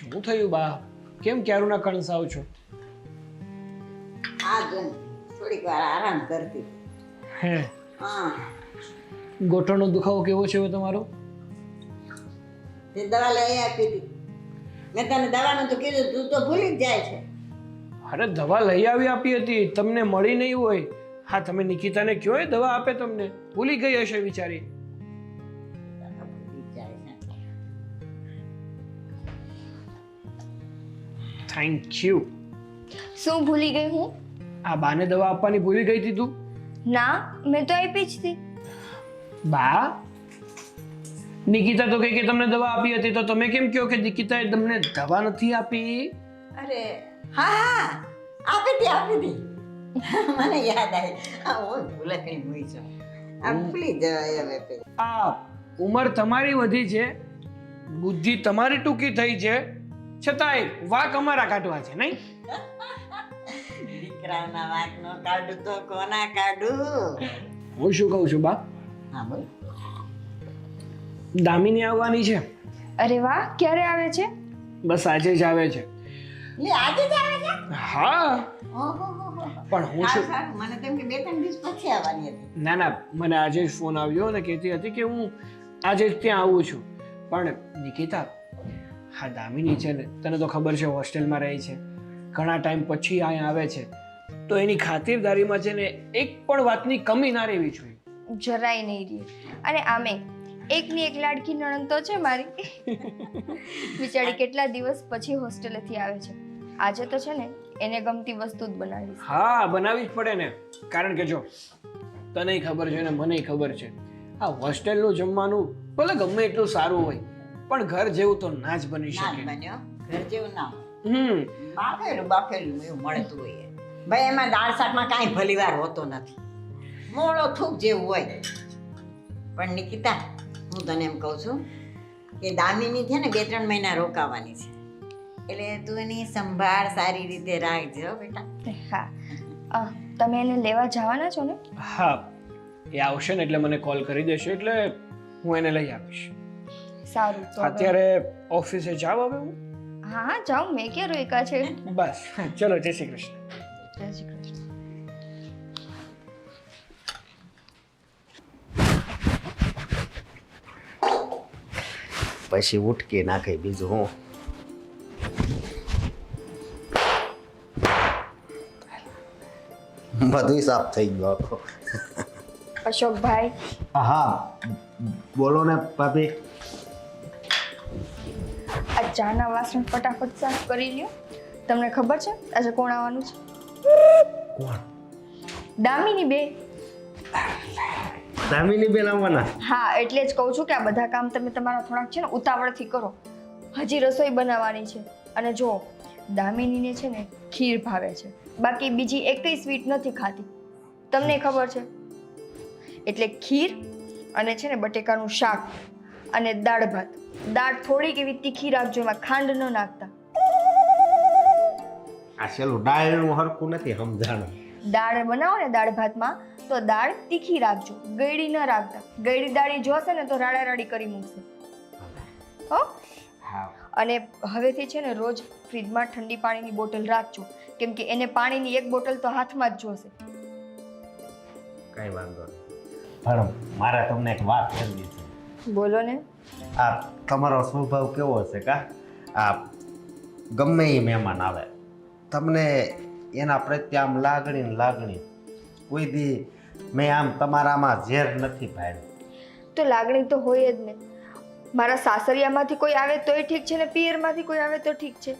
શું થયું બા? કેમ ક્યારના કણસાવ છો? આ જો થોડીક વાર આરામ કરતી. હે, હા, ગોઠણનો દુખાવો કેવો છે હવે તમારો? તે દવા લઈ આપી હતી. મેં તને દવાનું તો કીધું, તું તો ભૂલી જ જાય છે. અરે દવા લઈ આપી હતી, તમને મળી નહીં હોય. હા, તમે નિકિતાને કયો એ દવા આપે તમને. ભૂલી ગઈ હશે બિચારી. ભૂલી જ જાય છે. Thank you. શું ભૂલી ગઈ હું? આ બાને દવા આપવાની ભૂલી ગઈ હતી તું? ના, મેં તો આપી જ હતી. બા, નિકિતા તો કહે કે તમને દવા આપી હતી, તો તમે કેમ કહો કે નિકિતાએ તમને દવા નથી આપી? અરે હા, આપી હતી. મને યાદ આવી. આ હું ભૂલે કઈ મૂઈ છું. આ ભૂલી જવાય હવે પેલી. આ ઉંમર તમારી વધી છે, બુદ્ધિ તમારી ટૂંકી થઈ છે, છતાંય વાક અમારા કાઢવા છે નહીં? દીકરાના વાંક નો કાઢું તો કોના કાઢું? હું શું કહું છું બા, હા બોલ. દામિની આવવાની છે. અરે વાહ, ક્યારે આવે છે? બસ આજે જ આવે છે. લે આજે જ આવે છે? હા, ઓહો, પણ હું શું, સારું, મને તેમ કે 2-3 દિવસ પછી આવવાની હતી. ના ના, મને આજે જ ફોન આવ્યો અને કહેતી હતી કે હું આજે જ ત્યાં આવું છું. પણ નિકિતા, હા દામિની છે ને, તને તો ખબર છે હોસ્ટેલમાં રહી છે, ઘણા ટાઈમ પછી અહીંયા આવે છે, તો એની ખાતિરદારીમાં છે ને એક પણ વાતની કમી ના રહેવી જોઈએ. જરાય નહીં રહી. અને આમે એકની એક લાડકી નણંદ તો છે મારી. બિચારી કેટલા દિવસ પછી હોસ્ટેલેથી આવે છે. આજે તો છે ને એને ગમતી વસ્તુ જ બનાવીશ. હા, બનાવી જ પડે ને, કારણ કે જો તને ખબર છે ને મને ખબર છે, આ હોસ્ટેલનું જમવાનું ભલે ગમે એટલું સારું હોય, પણ ઘર જેવું તો ના જ બની ના જ શકે. બન્યો, ઘર જેવું ના. બાફેલું એવું મળતું હોય. ભાઈ એમાં દાળ શાકમાં કાંઈ ભલીવાર હોતો નથી, મોળો થૂક જેવું હોય. પણ નિકિતા, હું તને એમ કહું છું કે દામિની છે ને 2-3 મહિના રોકાવાની છે, એટલે તું એની સંભાળ સારી રીતે રાખજો બેટા. હા, તમે એને લેવા જવાના છો ને? હા, એ આવશે ને એટલે મને કોલ કરી દેશે, એટલે હું એને લઈ આવીશ. સારું તો હવે- અત્યારે ઓફિસે જાવ હવે હું? હા હા, જાઉં, મેં ક્યાં રોક્યા છે? બસ ચલો, જય શ્રી કૃષ્ણ. જય શ્રી કૃષ્ણ. પછી ઉઠકી નાખે બીજું હું. બધું સાફ થઈ ગયું આખો. અશોકભાઈ, હા બોલો ને ભાભી. આ ચાના વાસણ ફટાફટ સાફ કરી લ્યો. તમને ખબર છે આજે કોણ આવવાનું છે? કોણ? દામિની બે. દામિની બેન આવવાના? હા, એટલે જ કહું છું કે આ બધા કામ તમે તમારા થોડાક છે ને ઉતાવળથી કરો. હજી રસોઈ બનાવવાની છે. અને જો દામિનીને છે ને ખીર ભાવે છે, બાકી બીજી એકઈ સ્વીટ નથી ખાતી, તમને ખબર છે. એટલે ખીર અને છે ને બટેકાનું શાક અને દાળ ભાત. દાળ થોડીક એવી તીખી રાખજો, એમાં ખાંડ ન નાખતા. આ છેલ્લું ડાયરું હરખું નથી સમજાણું. દાળ બનાવો ને દાળ ભાતમાં તો દાળ તીખી રાખજો, ગળી ન રાખતા. ગળી દાળી જોશે ને તો રાડા રાડી કરી મૂકશે. હો. હા. અને હવેથી છે ને રોજ ફ્રીજમાં ઠંડી પાણીની બોટલ રાખજો, કેમ કે એને પાણીની એક બોટલ તો હાથમાં જ જોશે. કઈ વાંધો નહીં. પણ મારે તમને એક વાત કરવી છે. બોલો ને. આ તમારો સ્વભાવ કેવો હશે કા? આ ગમે એ મહેમાન આવે તમને એના પ્રત્યે આમ લાગણી કોઈ દી મેં આમ તમારામાં ઝેર નથી પાડ્યું. તો લાગણી તો હોય જ ને. મારા સાસરિયામાંથી કોઈ આવે તોય ઠીક છે ને પિયરમાંથી કોઈ આવે તો ઠીક છે.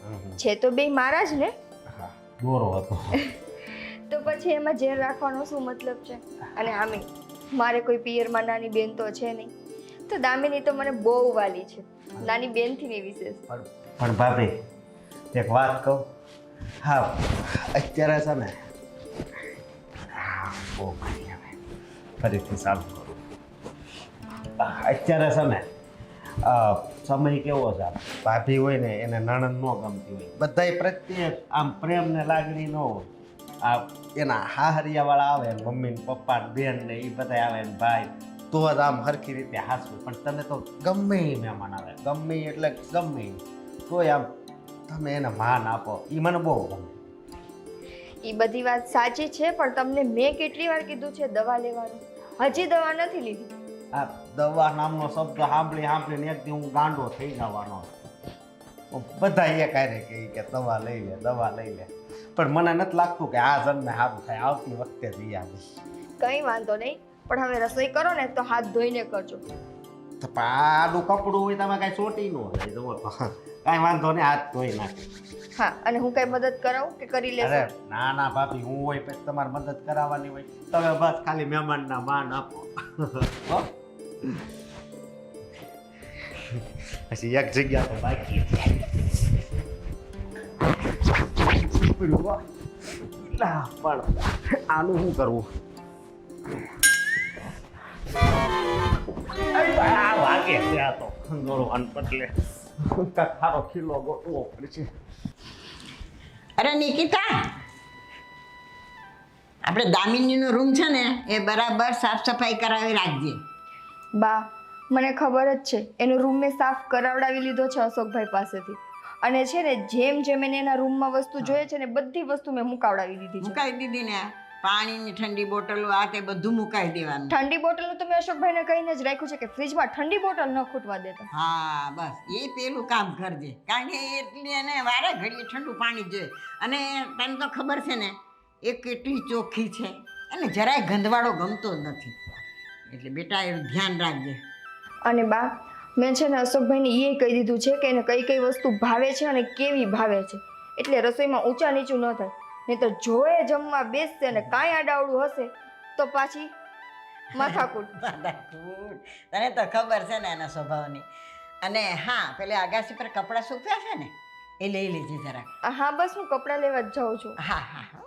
છે તો બે મારા જ ને. હા, દોરો હતો. તો પછી એમાં ઝેર રાખવાનો શું મતલબ છે? અને આમે મારે કોઈ પિયરમાં નાની બેન તો છે નહીં, તો દામિની તો મને બહુ વાલી છે, નાની બેનથી ની વિશેષ. પણ ભાભી એક વાત કહું. હા, અત્યારે છે ને બહુ મારી આવે ફરીથી ચાલુ કરું. અત્યારે છે ને સમય કેવો છે, ભાભી હોય ને એને નણંદ ન ગમતી હોય, બધાય પ્રત્યે આમ પ્રેમ ને લાગણી ન હોય. આ એના હાહરિયાવાળા આવે ને મમ્મી ને પપ્પા ને બેન ને એ બધા આવે ને ભાઈ, તો જ આમ હરખી રીતે હાસવું. પણ તમે તો ગમે એ મહેમાન આવે, ગમે એટલે ગમે તોય આમ તમે એને માન આપો એ મને બહુ ગમે. એ બધી વાત સાચી છે, પણ તમને મેં કેટલી વાર કીધું છે દવા લેવાનું? હજી દવા નથી લીધી. આ દવા નામનો શબ્દ સાંભળીને એક દી હું ગાંડો થઈ જવાનો. બધા એ કાંઈ કહે કે દવા લઈ લે દવા લઈ લે, પણ મને નથી લાગતું કે આ જન્મે સારું થાય. આવતી વખતે જઈ આવીશ. કંઈ વાંધો નહીં, પણ હવે રસોઈ કરો ને તો હાથ ધોઈને કરજો. તો આડું કપડું હોય તમે કાંઈ ચોટી ન જાય જુઓ તો કાંઈ વાંધો નહીં, હાથ ધોઈ નાખે. હા, અને હું કઈ મદદ કરાવું કે કરી લેશો? અરે ના ના ભાભી, હું હોય પછી તમારે મદદ કરાવવાની હોય. તમે બસ ખાલી મહેમાનના માન આપો. હો? પછી એક જગ્યા તો બાકી પણ આનું શું કરવું? આ વાગે છે આ તો ખંડોળવાન બદલે ખારો ખીલો ગોટવો પડશે. અરે નિકિતા, આપણે દામિનીનો રૂમ છે ને એ બરાબર સાફ સફાઈ કરાવી રાખજે. બા, મને ખબર જ છે એનો રૂમ મેં સાફ કરાવડાવી લીધો છે અશોકભાઈ પાસેથી. અને છે ને જેમ જેમ એને એના રૂમમાં વસ્તુ જોઈએ છે ને બધી વસ્તુ મેં મુકાવડાવી દીધી છે. મુકાઈ દીધી ને? પાણીની ઠંડી બોટલો આ તે બધું મુકાઈ દેવાનું. ઠંડી બોટલનું તો મેં અશોકભાઈને કહીને જ રાખ્યું છે કે ફ્રીજમાં ઠંડી બોટલ ન ખૂટવા દેતા. હા બસ એ પેલું કામ કરજે, કારણ કે એટલી એને વારે ઘડીએ ઠંડુ પાણી જોઈએ. અને તને તો ખબર છે ને એ કેટલી ચોખ્ખી છે, એને જરાય ગંદવાળો ગમતો જ નથી. એટલે બેટા એનું ધ્યાન રાખજે. અને બા, મેં છે ને અશોકભાઈને એ કહી દીધું છે કે એને કઈ કઈ વસ્તુ ભાવે છે અને કેવી ભાવે છે, એટલે રસોઈમાં ઊંચા નીચું ન થાય. નહીં તો જોએ જમવા બેસશે ને કાંઈ આડાવડું હશે તો પાછી માથાકૂટ. તને તો ખબર છે ને એના સ્વભાવની. અને હા, પેલે આગાસી પર કપડાં સૂક્યા છે ને એ લઈ લેજે જરાક. હા બસ, હું કપડાં લેવા જ જાઉં છું. હા હા હા.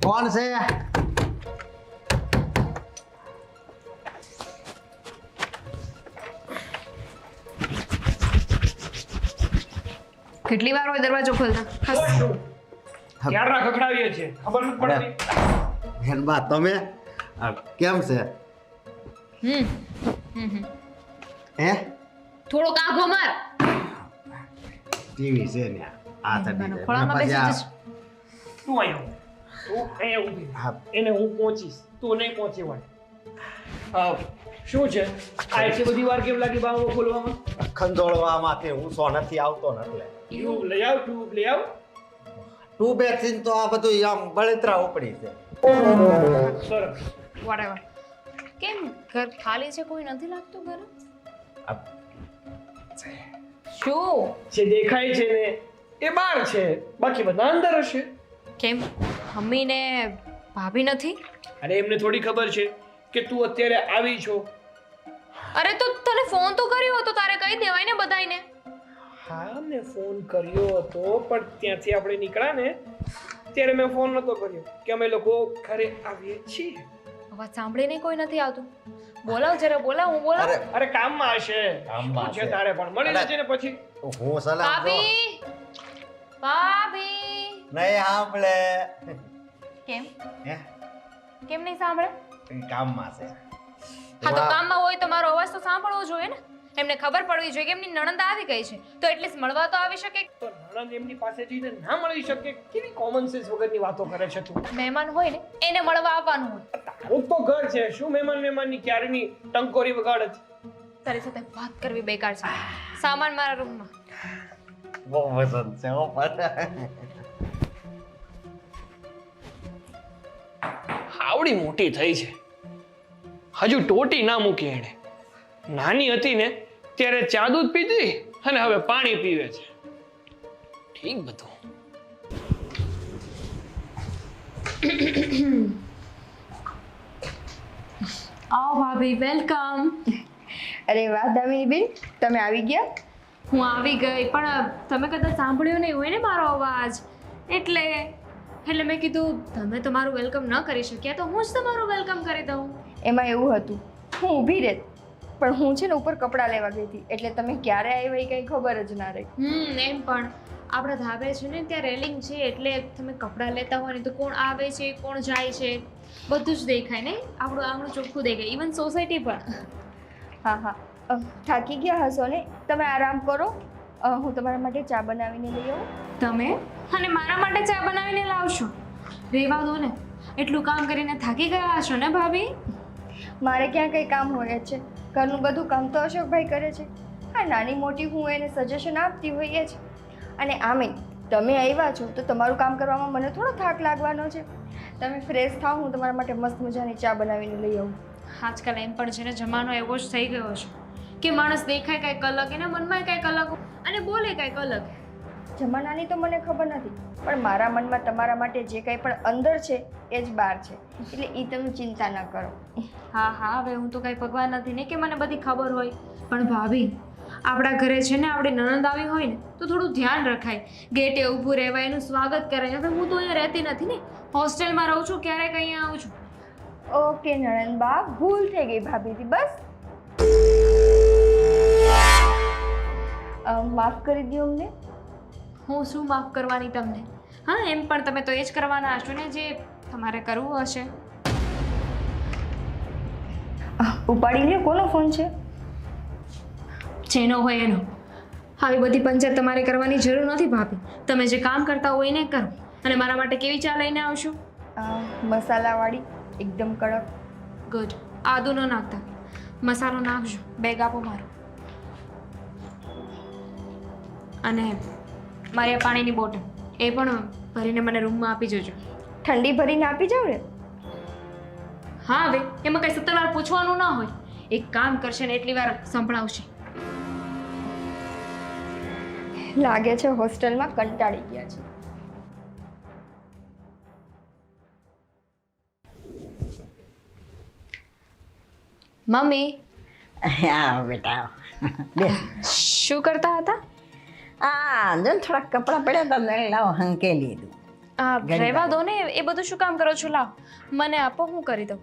કોણ છે? કેટલી વાર હોય દરવાજો ખોલતા? ક્યારના ખખડાવીએ છીએ, ખબર નથી પડતી. બેનબા તમે કેમ છે? હે થોડોક આંખો માર. ટીવી છે ને આ મને ખોળામાં બેસી જશે. તું અહીંયા તું અહીંયા ઊભી રહે. હા. એને હું પહોંચીશ, તું નહીં પહોંચી વળ. શું છે આ એટલી બધી વાર કેમ લાગી બાવો ખોલવામાં? ખંજોળવામાંથી હું સો નથી આવતો ને એટલે ટ્યુબ લઈ આવ, ટ્યુબ લઈ આવ. ટુ બેક્સિન તો આ બધું આમ બળતરા ઉપડી છે. સરસ. વોટેવર. કેમ ઘર ખાલી છે, કોઈ નથી લાગતું ઘરે? શું? જે દેખાય છે ને એ બહાર છે, બાકી બધા અંદર હશે. કેમ મમ્મી ને ભાભી નથી? અરે એમને થોડી ખબર છે કે તું અત્યારે આવી છો. અરે તો તને ફોન તો કર્યો હતો, તારે કહી દેવાય ને બધાયને. હા, મેં ફોન કર્યો હતો, પણ ત્યાંથી આપણે નીકળ્યા ને ત્યારે મેં ફોન નતો કર્યો કે અમે લોકો ઘરે આવીએ છીએ. અવાજ સાંભળીને કોઈ નથી આવતું. બોલાવ જરા, બોલાવ. હું બોલાવ. અરે કામમાં હશે. કામમાં શું છે હશે. તારે પણ મળી જશે ને પછી. હું સલામ જો ભાભી, ભાભી. નહીં સાંભળે. કેમ હે કેમ નહીં સાંભળે? એ કામમાં છે. હા તો કામમાં હોય તો મારો અવાજ તો સાંભળવો જોઈએ ને. એમને ખબર પડવી જોઈએ કે એમની નણંદ આવી ગઈ છે, તો એટલીસ્ટ મળવા તો આવી શકે. તો નણંદ એમની પાસે જઈને ના મળી શકે? કેવી કોમન સેન્સ વગરની વાતો કરે છે તું? મહેમાન હોય ને એને મળવા આવવાનું હોય. તારું તો ઘર છે, શું મહેમાનની ક્યારની ટંકોરી વગાડે છે? તારી સાથે વાત કરવી બેકાર છે. સામાન મારા રૂમમાં. બહુ પસંદ છે હો પણ. આવડી મોટી થઈ છે, હજુ ટોટી ના મૂકી એણે. નાની હતી ને ત્યારે ચા દૂધ પીતી અને હવે પાણી પીવે છે. ઠીક બધું. આવો ભાભી, વેલકમ. અરે વાહ દામિની બેન, તમે આવી ગયા? હું આવી ગઈ, પણ તમે કદાચ સાંભળ્યો નહીં હોય ને મારો અવાજ, એટલે મેં કીધું તમે તમારું વેલકમ ન કરી શક્યા તો હું જ તમારું વેલકમ કરી દઉં. એમાં એવું હતું, હું ઊભી રહેત, પણ હું છે ને ઉપર કપડાં લેવા ગઈ હતી, એટલે તમે ક્યારે આવ્યા એ કંઈ ખબર જ ના રહી. એમ પણ આપણા ધાબે છે ને ત્યાં રેલિંગ છે, એટલે તમે કપડાં લેતા હોય ને તો કોણ આવે છે કોણ જાય છે બધું જ દેખાય નહીં, આપણું આંગણું ચોખ્ખું દેખાય, ઇવન સોસાયટી પણ. હા હા થાકી ગયા હશો ને, તમે આરામ કરો. હું તમારા માટે ચા બનાવીને લઈ આવું. તમે અને મારા માટે ચા બનાવીને લાવશો? રહેવા દો ને, એટલું કામ કરીને થાકી ગયા હશો ને ભાભી? મારે ક્યાં કંઈ કામ હોય જ છે, ઘરનું બધું કામ તો અશોકભાઈ કરે છે. હા નાની મોટી હું એને સજેશન આપતી હોઈએ જ. અને આમે તમે આવ્યા છો તો તમારું કામ કરવામાં મને થોડો થાક લાગવાનો છે. તમે ફ્રેશ થાઓ, હું તમારા માટે મસ્ત મજાની ચા બનાવીને લઈ આવું. આજકાલ એમ પણ છે ને, જમાનો એવો જ થઈ ગયો છે કે માણસ દેખાય કાંઈક અલગ, એના મનમાં કાંઈક અલગ અને બોલે કાંઈક અલગ. જમાનાની તો મને ખબર નથી, પણ મારા મનમાં તમારા માટે જે કંઈ પણ અંદર છે એ જ બહાર છે, એટલે એ તમે ચિંતા ન કરો. હા હા, હવે હું તો કાંઈ ભગવાન નથી ને કે મને બધી ખબર હોય. પણ ભાભી, આપણા ઘરે છે ને આપણી નણંદ આવી હોય ને તો થોડું ધ્યાન રખાય, ગેટે ઊભું રહેવાય, એનું સ્વાગત કરાય. હવે હું તો અહીંયા રહેતી નથી ને, હોસ્ટેલમાં રહું છું, ક્યારેક અહીંયા આવું છું. ઓકે નણંદબા, ભૂલ થઈ ગઈ ભાભીથી, બસ માફ કરી દો અમને. હું શું માફ કરવાની તમને? હા, એમ પણ તમે તો એ જ કરવાના હશો ને જે તમારે કરવું હશે. ઉપાડી લ્યો, કોનો ફોન છે? જેનો હોય એનો. આવી બધી પંચાયત તમારે કરવાની જરૂર નથી ભાભી. તમે જે કામ કરતા હોય એને કરો. અને મારા માટે કેવી ચા લઈને આવશો? મસાલાવાળી, એકદમ કડક. ગુડ. આદુ ન નાખતા, મસાલો નાખજો. બેગ આપો મારો. અને મારી આ પાણીની બોટલ એ પણ ભરીને મને રૂમમાં આપી જજો. ઠંડી ભરીને આપી જાવ ને? હા, હવે એમાં કંઈ 17 વાર પૂછવાનું ના હોય. એક કામ કરશે ને એટલી વાર સંભળાવશે. લાગે છે હોસ્ટેલમાં કંટાળી ગયા છે. મમ્મી, હા બેટા, બેસ. શું કરતા હતા? જો ને થોડાક કપડાં પડ્યા હતા ને લાવો હંકેલી દઉં. રહેવા દો ને, એ બધું શું કામ કરો છો? લાવ મને આપો, હું કરી દઉં.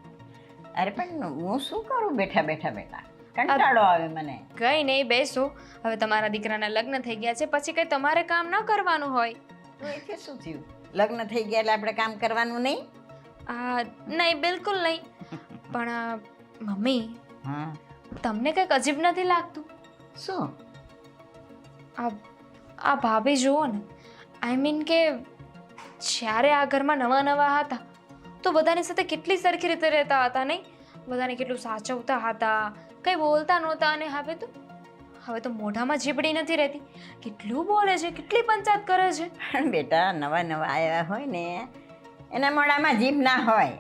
અરે પણ હું શું કરું બેઠા બેઠા બેટા, કંટાળો આવે મને. કંઈ નહીં, બેસો. હવે તમારા દીકરાના લગ્ન થઈ ગયા છે, પછી કંઈ તમારે કામ ન કરવાનું હોય. તો એથી શું થયું? લગ્ન થઈ ગયા એટલે આપણે કામ કરવાનું નહીં? નહીં, બિલકુલ નહીં. પણ મમ્મી, હા. તમને કંઈક અજીબ નથી લાગતું? શું? આ ભાભી જુઓ ને, આઈ મીન કે જ્યારે આ ઘરમાં નવા નવા હતા તો બધાની સાથે કેટલી સરખી રીતે રહેતા હતા નહીં? બધાને કેટલું સાચવતા હતા, કંઈ બોલતા નહોતા. અને હવે તો મોઢામાં જીભડી નથી રહેતી, કેટલું બોલે છે, કેટલી પંચાયત કરે છે. પણ બેટા, નવા નવા આવ્યા હોય ને એના મોઢામાં જીભ ના હોય,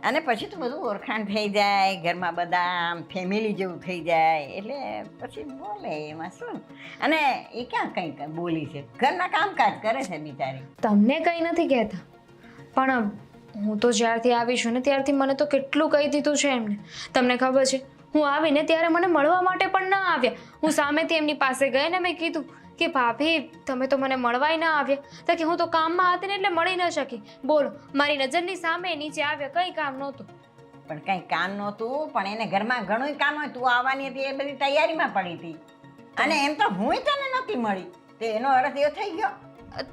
અને પછી તો બધું ઓળખાણ થઈ જાય, ઘરમાં બધા આમ ફેમિલી જેવું થઈ જાય, એટલે પછી બોલે, એમાં શું? અને એ ક્યાં કંઈ બોલી છે? ઘરના કામકાજ કરે છે બિચારી. તમને કંઈ નથી કહેતા, પણ હું તો જ્યારથી આવી છું ને ત્યારથી મને તો કેટલું કહી દીધું છે એમને. તમને ખબર છે, હું આવીને ત્યારે મને મળવા માટે પણ ના આવ્યા. હું સામેથી એમની પાસે ગઈ ને મેં કીધું કે ભાભી તમે તો મને મળવાય ના આવ્યા. તો કે હું તો કામમાં હતી ને એટલે મળી ન શકી. બોલો, મારી નજરની સામે નીચે આવ્યા, કંઈ કામ નહોતું. પણ કંઈ કામ નહોતું, પણ એને ઘરમાં ઘણું કામ હોય. તું આવવાની હતી એ બધી તૈયારીમાં પડી હતી, અને એમ તો હું તને નહોતી મળી, તો એનો અર્થ એવો થઈ ગયો.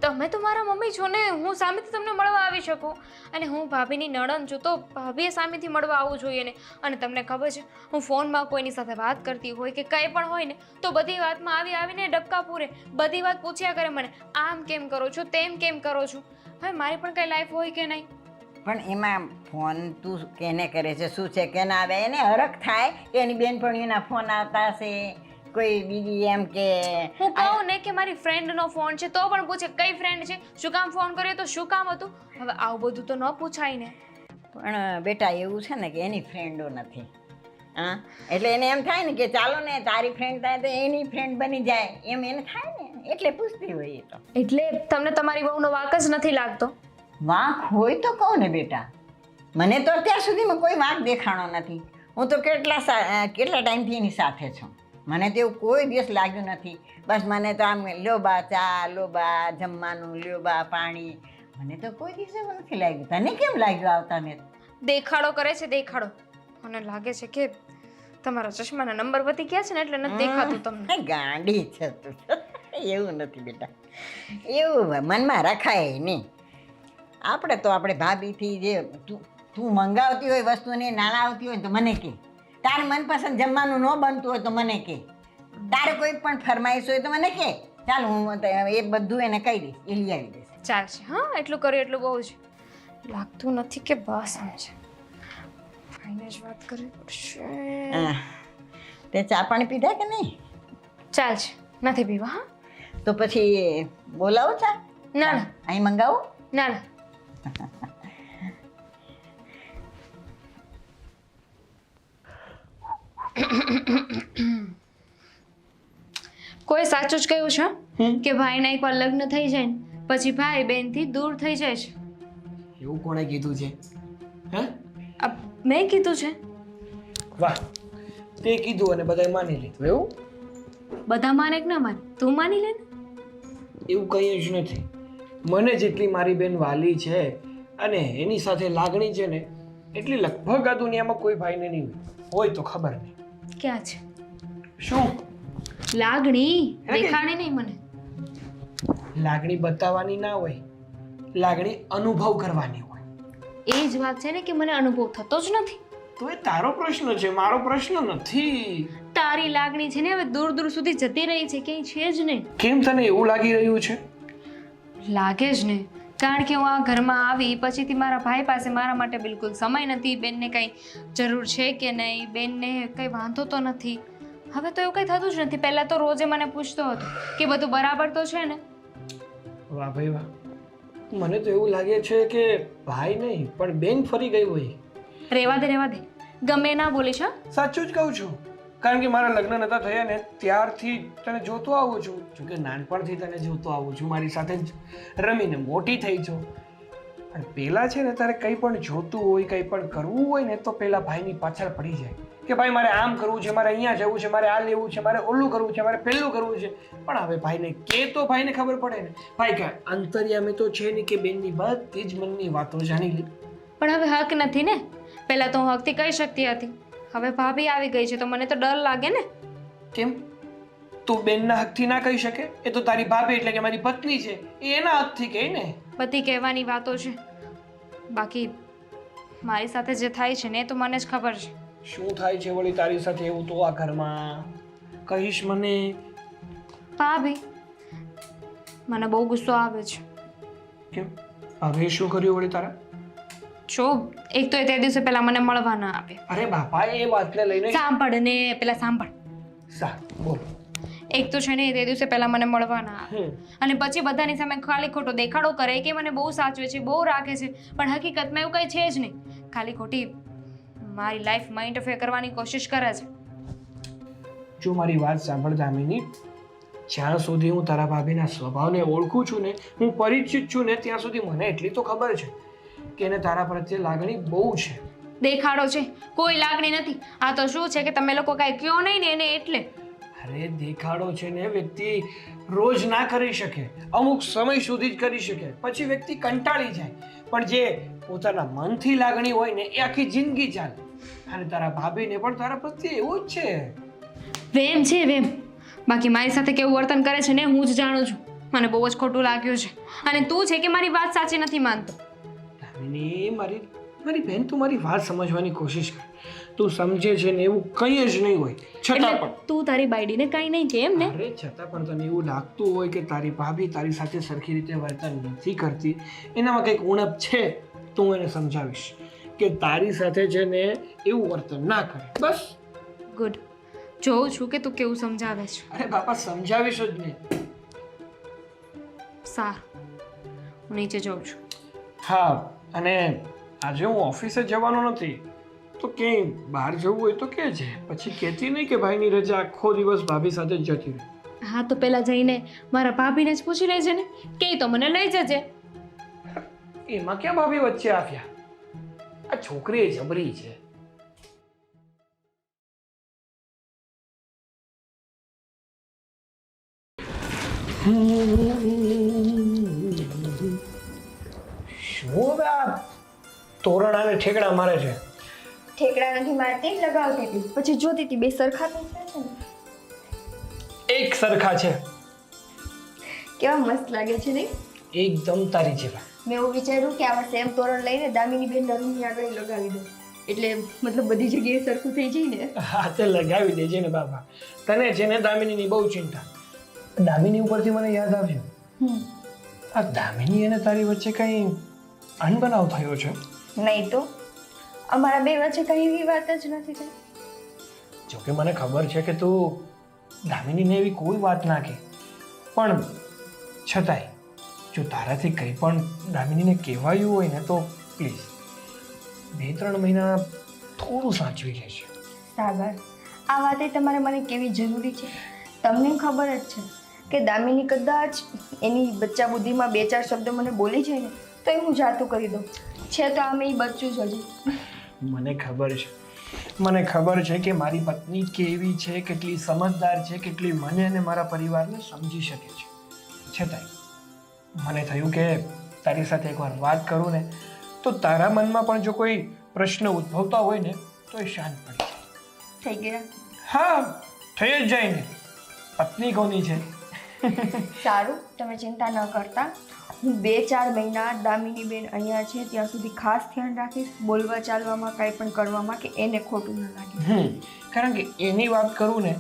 તમે તો મારા મમ્મી છો ને, હું સામેથી તમને મળવા આવી શકું. અને હું ભાભીની નણંદ છું તો ભાભીએ સામેથી મળવા આવવું જોઈએ ને. અને તમને ખબર છે, હું ફોનમાં કોઈની સાથે વાત કરતી હોય કે કંઈ પણ હોય ને તો બધી વાતમાં આવીને ડબકા પૂરે, બધી વાત પૂછ્યા કરે મને, આમ કેમ કરો છો, તેમ કેમ કરો છો. હવે મારી પણ કંઈ લાઈફ હોય કે નહીં? પણ એમાં ફોન તું કેને કરે છે, શું છે, કેને આવે, એને હરખ થાય કે એની બેનપણીઓના ફોન આવતા હશે, કોઈ બીજી એમ કે હું કહું ને કે મારી ફ્રેન્ડનો ફોન છે તો પણ પૂછે કઈ ફ્રેન્ડ છે, શું કામ ફોન કર્યો, તો શું કામ હતું. હવે આવું બધું તો ન પૂછાય ને. પણ બેટા એવું છે ને કે એની ફ્રેન્ડો નથી. હા, એટલે એને એમ થાય ને કે ચાલો ને તારી ફ્રેન્ડ થાય તો એની ફ્રેન્ડ બની જાય, એમ એને થાય ને, એટલે પૂછતી હોય. એ તો એટલે તમને તમારી વહુનો વાંક જ નથી લાગતો? વાંક હોય તો કહો ને બેટા, મને તો અત્યાર સુધીમાં કોઈ વાંક દેખાણો નથી. હું તો કેટલા ટાઈમથી એની સાથે છું, મને તો એવું કોઈ દિવસ લાગ્યું નથી. બસ મને તો આમ લ્યો બા ચા, લો બા જમવાનું, લ્યો બા પાણી, મને તો કોઈ દિવસ એવું નથી લાગ્યું. તને કેમ લાગ્યું આવતા ને? દેખાડો કરે છે, દેખાડો. મને લાગે છે કે તમારા ચશ્માના નંબર વધી ગયા છે ને એટલે નથી દેખાતું તમને. ગાંડી છે તું. એવું નથી બેટા, એવું મનમાં રખાય નહીં. આપણે તો આપણે ભાભીથી જે તું મંગાવતી હોય વસ્તુને ના લાવતી હોય તો મને કહે, તારે મનપસંદ જમવાનું ન બનતું હોય તો મને કહે, તારે કોઈ પણ ફરમાઈશ હોય તો મને કહે. ચાલ હું એ બધું એને કહી દઈશ, એ લઈ આવી દઈશ. ચાલશે. હા, એટલું કર્યું એટલું બહુ છે. લાગતું નથી કે બસ સમજે. ભાઈને જ વાત કરવી પડશે. હા, તે ચા પાણી પીધા કે નહીં? ચાલશે. નથી પીવા. હા, તો પછી બોલાવો ચા. ના ના અહીં મંગાવો. ના ના. કોઈ સાચું જ કહ્યું છે કે ભાઈના એકવાર લગ્ન થઈ જાય ને પછી ભાઈ બહેનથી દૂર થઈ જાય છે. એવું કોણે કીધું છે? હે? મેં કીધું છે. વાહ, તે કીધું અને બધાએ માની લીધું એવું? બધા માને કે ના માને, તું માની લે ને. એવું કંઈ જ નથી. મને જેટલી મારી બેન વાલી છે અને એની સાથે લાગણી છે ને એટલી લગભગ આ દુનિયામાં કોઈ ભાઈને નહીં હોય તો ખબર નહીં. ક્યાં છે શું લાગણી? દેખાણી નહીં મને. લાગણી બતાવવાની ના હોય, લાગણી અનુભવ કરવાની હોય. એ જ વાત છે ને કે મને અનુભવ થતો જ નથી. તો એ તારો પ્રશ્ન છે, મારો પ્રશ્ન નથી. તારી લાગણી છે ને હવે દૂર દૂર સુધી જતી રહી છે, ક્યાંય છે જ નહીં. કેમ તને એવું લાગી રહ્યું છે? લાગે જ ને, કારણ કે હું આ ઘરમાં આવી પછીથી મારા ભાઈ પાસે મારા માટે બિલકુલ સમય નથી. બેનને કંઈ જરૂર છે કે નહીં, બેનને કંઈ વાંધો તો નથી. હવે તો એવું કંઈ થતું જ નથી. પહેલાં તો રોજે મને પૂછતો હતો કે બધું બરાબર તો છે ને. વાહ ભાઈ વાહ, મને તો એવું લાગે છે કે ભાઈ નહીં પણ બેન ફરી ગઈ હોય. રહેવા દે, ગમે ના બોલીશ. હા, સાચું જ કહું છું, કારણ કે મારા લગ્ન નતા થયા ને ત્યારથી તને જોતો આવું છું. જોકે નાનપણથી તને જોતો આવું છું, મારી સાથે જ રમીને મોટી થઈ છો. પણ પહેલાં છે ને તારે કંઈ પણ જોતું હોય, કંઈ પણ કરવું હોય ને તો પહેલાં ભાઈની પાછળ પડી જાય કે ભાઈ મારે આમ કરવું છે, મારે અહીંયા જવું છે, મારે આ લેવું છે, મારે ઓલું કરવું છે, મારે પેલું કરવું છે. પણ હવે ભાઈને કે તો ભાઈને ખબર પડે ને. ભાઈ કે અંતર્યામી તો છે ને કે બેનની બધી જ મનની વાતો જાણી લે. પણ હવે હક નથી ને. પહેલાં તો હું હકથી કહી શકતી હતી, હવે ભાભી આવી ગઈ છે તો મને તો ડર લાગે ને. કેમ તું બેનના હકથી ના કહી શકે? એ તો તારી ભાભી એટલે કે મારી પત્ની છે, એ એના હકથી કહે ને. બધી કહેવાની વાતો છે, બાકી મારી સાથે જે થાય છે ને એ તો મને જ ખબર છે. શું થાય છે વળી તારી સાથે એવું તો આ ઘરમાં? કહીશ મને? ભાભી, મને બહુ ગુસ્સો આવે છે. કેમ? હવે શું કર્યું વળી તારા? જો એક તો એ તે દિવસે પહેલા મને મળવા ના આવે. અરે બાપા, એ વાતને લઈને સાંભળ ને, પેલા સાંભળ. સારું બોલ. એક તો છે ને તે દિવસે પહેલા મને મળવા ના આવે અને પછી બધાની સામે ખાલી ખોટો દેખાડો કરે કે મને બહુ સાચવે છે, બહુ રાખે છે, પણ હકીકતમાં એવું કંઈ છે જ નહીં. ખાલી ખોટી મારી લાઈફમાં ઇન્ટરફેર કરવાની કોશિશ કરે છે. જો મારી વાત સાંભળ દામિની, જ્યાં સુધી હું તારા ભાભીના સ્વભાવને ઓળખું છું ને, હું પરિચિત છું ને, ત્યાં સુધી મને એટલી તો ખબર છે કે એને તારા પ્રત્યે લાગણી બહુ છે. દેખાડો છે, કોઈ લાગણી નથી. આ તો શું છે કે તમે લોકો કાંઈ કયો નહીં ને એને એટલે. અરે દેખાડો છે ને વ્યક્તિ રોજ ના કરી શકે, અમુક સમય સુધી જ કરી શકે, પછી વ્યક્તિ કંટાળી જાય. પણ જે પોતાના મનથી લાગણી હોય ને એ આખી જિંદગી ચાલે. અને તારા ભાભીને પણ તારા પ્રત્યે એવું જ છે. વેમ છે વેમ. બાકી મારી સાથે કેવું વર્તન કરે છે ને હું જ જાણું છું. મને બહુ જ ખોટું લાગ્યું છે. અને તું છે કે મારી વાત સાચી નથી માનતો. દામિની, મારી બેન, તું મારી વાત સમજવાની કોશિશ કર. તું સમજે છે ને એવું કંઈ જ નહીં હોય, છતાં એટલે પણ તું તારી બાયડીને કાંઈ નહીં કે એમ ને. અરે છતાં પણ તને એવું લાગતું હોય કે તારી ભાભી તારી સાથે સરખી રીતે વર્તન નથી કરતી, એનામાં કંઈક ઉણપ છે, તો હું એને સમજાવીશ કે તારી સાથે છે ને એવું વર્તન ના કરે. બસ. ગુડ. જોઉં છું કે તું કેવું સમજાવે છે. અરે બાપા, સમજાવીશ જ ને. સારું, હું નીચે જાઉં છું. હા, અને આજે હું ઓફિસે જવાનો નથી, તો ક્યાંય બહાર જવું હોય તો કે છે. પછી કહેતી નહીં કે ભાઈની રજા આખો દિવસ ભાભી સાથે જ જતી રહે. હા, તો પેલા જઈને મારા ભાભીને જ પૂછી લેજે ને, કે તો મને લઈ જજે. એમાં ક્યાં ભાભી વચ્ચે આવ્યા? આ છોકરી એ જબરી છે. શું હવે આ તોરણ અને ઠેકડા મારે છે? ઠેકડા નથી મારતી, લગાવતી હતી, પછી જોતી હતી બે સરખા તો છે ને. એક સરખા છે. કેવા મસ્ત લાગે છે નહીં? એકદમ તારી જેવા. મેં એવું વિચાર્યું કે આવા સેમ તોરણ લઈને દામિની બેન રૂમની આગળ લગાવી દઉં, એટલે મતલબ બધી જગ્યાએ સરખું થઈ જાય ને. હા તે લગાવી દેજે ને બાબા. તને છે ને દામિનીની બહુ ચિંતા. દામિની ઉપરથી મને યાદ આવ્યું, આ દામિની અને તારી વચ્ચે કંઈ અનબનાવ થયો છે? નહીં તો અમારા બે વચ્ચે કઈ એવી વાત જ નથી થઈ. જોકે મને ખબર છે કે તું દામિનીને એવી કોઈ વાત ના કહે, પણ છતાંય જો તારાથી કંઈ પણ દામિનીને કહેવાયું હોય ને તો પ્લીઝ 2-3 મહિના થોડું સાચવી લેશે. સાગર, આ વાતે તમારે મને કેવી જરૂરી છે? તમને ખબર જ છે કે દામિની કદાચ એની બચ્ચા બુદ્ધિમાં 2-4 શબ્દ મને બોલી જાય ને તો એ હું જાતું કરી દઉં. છે તો આમે એ બચ્ચું જ હજી. મને ખબર છે કે મારી પત્ની કેવી છે, કેટલી સમજદાર છે, કેટલી મને અને મારા પરિવારને સમજી શકે છે. છતાંય મને થયું કે તારી સાથે એકવાર વાત કરું ને તો તારા મનમાં પણ જો કોઈ પ્રશ્ન ઉદ્ભવતા હોય ને તો એ શાંત પડી જાય. થઈ ગયા? હા, થઈ જ જાય ને. પત્ની કોની છે? સારું, તમે ચિંતા ન કરતા. હું 2-4 મહિના દામિની બેન અહીંયા છે ત્યાં સુધી ખાસ ધ્યાન રાખીશ, બોલવા ચાલવામાં કાંઈ પણ કરવામાં કે એને ખોટું ન લાગે. કારણ કે એની વાત કરું ને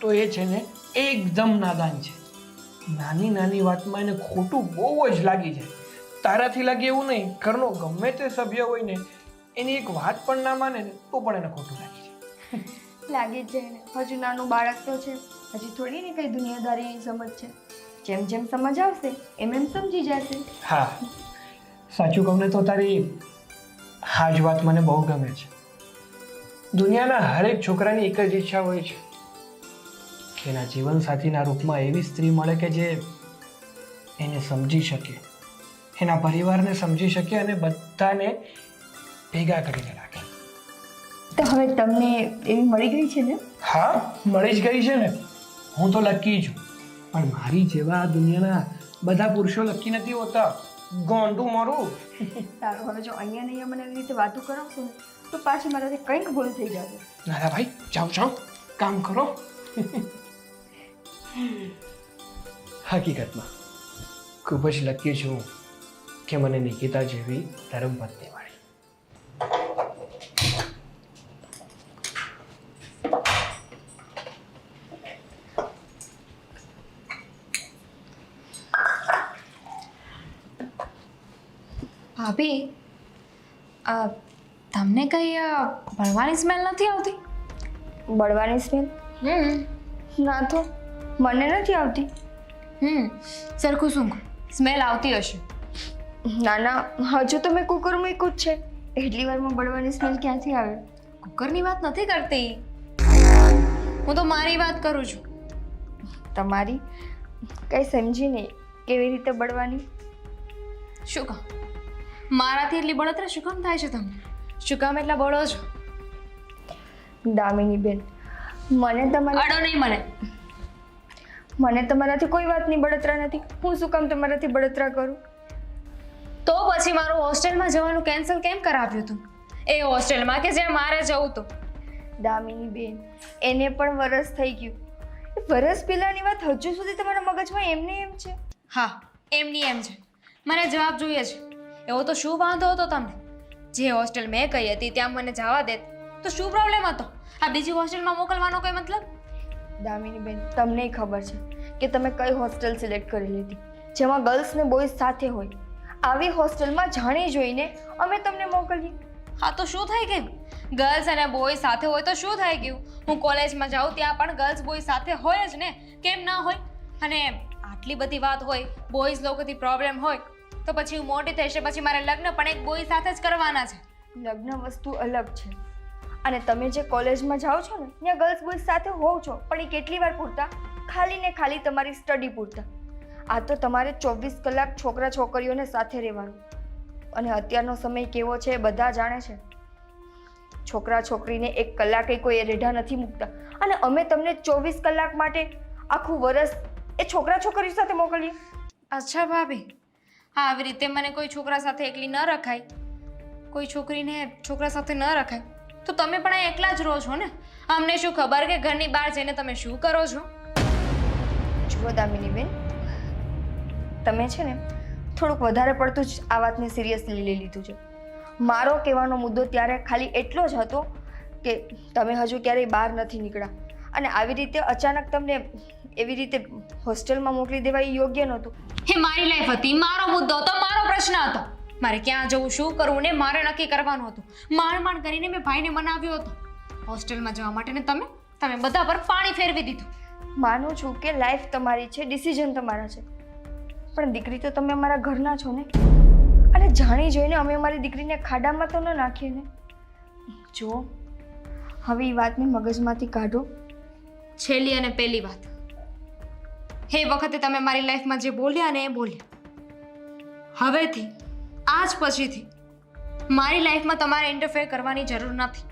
તો એ છે ને એકદમ નાદાન છે. નાની નાની વાતમાં એને ખોટું બહુ જ લાગી જાય. તારાથી લાગે એવું નહીં, ઘરનો ગમે તે સભ્ય હોય ને એની એક વાત પણ ના માને ને તો પણ એને ખોટું લાગી જાય. લાગી જ જાય ને. હજુ નાનું બાળક તો છે, હજી થોડી ને કંઈ દુનિયાદારીની સમજ છે. જેમ જેમ સમજ આવશે એમ એમ સમજી જશે. હા, સાચું કહું ને તો તારી આ જ વાત મને બહુ ગમે છે. દુનિયાના હરેક છોકરાની એક જ ઈચ્છા હોય છે કે એના જીવનસાથીના રૂપમાં એવી સ્ત્રી મળે કે જે એને સમજી શકે, એના પરિવારને સમજી શકે અને બધાને ભેગા કરીને રાખે. તો હવે તમને એવી મળી ગઈ છે ને? હા, મળી જ ગઈ છે ને. હું તો લકી છું, પણ મારી જેવા આ દુનિયાના બધા પુરુષો લકી નથી હોતા. ગોંડું મારું. સારું, હવે જો અહીંયા ને અહીંયા મને એવી રીતે વાતો કરાવશો ને તો પાછી મારાથી કંઈક ભૂલ થઈ જશે. નાના ભાઈ, જાઓ કામ કરો. હકીકતમાં ખૂબ જ લકી છું કે મને નિકિતા જેવી ધર્મપત્ની મળી. ભાભી, તમને કઈ બળવાની સ્મેલ નથી આવતી? બળવાની સ્મેલ? ના તો મને નથી આવતી. સરખું સૂંઘ, સ્મેલ આવતી હશે. ના ના, હજુ તો મેં કુકર મૂક્યું જ છે, એટલી વારમાં બળવાની સ્મેલ ક્યાંથી આવે? કુકરની વાત નથી કરતી, હું તો મારી વાત કરું છું. તમારી? કંઈ સમજી નહીં. કેવી રીતે બળવાની? શું કામ મારાથી એટલી બળતરા શું કામ થાય છે તમને? શું કામ એટલા બળો છો? દામિની બેન, મને તમારા અડો નહીં મને તમારાથી કોઈ વાતની બળતરા નથી. હું શું કામ તમારાથી બળતરા કરું? તો પછી મારું હોસ્ટેલમાં જવાનું કેન્સલ કેમ કરાવ્યું તું? એ હોસ્ટેલમાં કે જ્યાં મારે જવું હતું. દામિની બેન, એને પણ વરસ થઈ ગયું. વરસ પહેલાની વાત હજુ સુધી તમારા મગજમાં એમને એમ છે? હા, એમની એમ છે. મને જવાબ જોઈએ છે. એવો તો શું વાંધો હતો તમને? જે હોસ્ટેલ મેં કહી હતી ત્યાં મને જવા દેત તો શું પ્રોબ્લેમ હતો? આ બીજી હોસ્ટેલમાં મોકલવાનો કોઈ મતલબ? દામિની બેન, તમને ખબર છે કે તમે કઈ હોસ્ટેલ સિલેક્ટ કરી લીધી જેમાં ગર્લ્સ ને બોયઝ સાથે હોય. આવી હોસ્ટેલમાં જાણી જોઈને અમે તમને મોકલીએ. હા તો શું થઈ ગયું? ગર્લ્સ અને બોયઝ સાથે હોય તો શું થઈ ગયું? હું કોલેજમાં જાઉં ત્યાં પણ ગર્લ્સ બોયઝ સાથે હોય જ ને, કેમ ના હોય? અને આટલી બધી વાત હોય, બોયઝ લોકોથી પ્રોબ્લેમ હોય તો પછી હું મોટી થઈશ પછી મારે લગ્ન પણ એક બોય સાથે જ કરવાના છે. લગ્ન વસ્તુ અલગ છે અને તમે જે કોલેજમાં જાઓ છો ને ત્યાં ગર્લ્સ બોયઝ સાથે હોવ છો, પણ એ કેટલી વાર પૂરતા? ખાલી ને ખાલી તમારી સ્ટડી પૂરતા. આ તો તમારે 24 કલાક છોકરા છોકરીઓને સાથે રહેવાનું. અને અત્યારનો સમય કેવો છે એ બધા જાણે છે. છોકરા છોકરીને 1 કલાકે કોઈ રેઢા નથી મૂકતા અને અમે તમને 24 કલાક માટે આખું વરસ એ છોકરા છોકરીઓ સાથે મોકલીએ. અચ્છા ભાભી, હા આવી રીતે મને કોઈ છોકરા સાથે એકલી ન રખાય, કોઈ છોકરીને છોકરા સાથે ન રખાય તો તમે પણ આ એકલા જ રહો છો ને? અમને શું ખબર કે ઘરની બહાર જઈને તમે શું કરો છો? જુઓ દામિની બેન, તમે છે ને થોડુંક વધારે પડતું જ આ વાતને સિરિયસલી લઈ લીધું છે. મારો કહેવાનો મુદ્દો ત્યારે ખાલી એટલો જ હતો કે તમે હજુ ક્યારેય બહાર નથી નીકળ્યા અને આવી રીતે અચાનક તમને એવી રીતે હોસ્ટેલમાં મોકલી દેવા એ યોગ્ય નહોતું. હે મારી લાઈફ હતી, મારો મુદ્દો હતો, મારો પ્રશ્ન હતો. મારે ક્યાં જવું, શું કરવું ને મારે નક્કી કરવાનું હતું. માંડ કરીને મેં ભાઈને મનાવ્યો હતો હોસ્ટેલમાં જવા માટે ને તમે બધા પર પાણી ફેરવી દીધું. માનું છું કે લાઈફ તમારી છે, ડિસિઝન તમારા છે, પણ દીકરી તો તમે અમારા ઘરના છો ને. અને જાણી જોઈને અમે અમારી દીકરીને ખાડામાં તો ન નાખીએ ને. જો હવે એ વાતને મગજમાંથી કાઢો. છેલ્લી અને પહેલી વાત, હે વખતે તમે મારી લાઈફમાં જે બોલ્યા ને એ બોલ્યા. હવેથી આજ પછીથી મારી લાઈફમાં તમારે ઇન્ટરફેર કરવાની જરૂર નથી.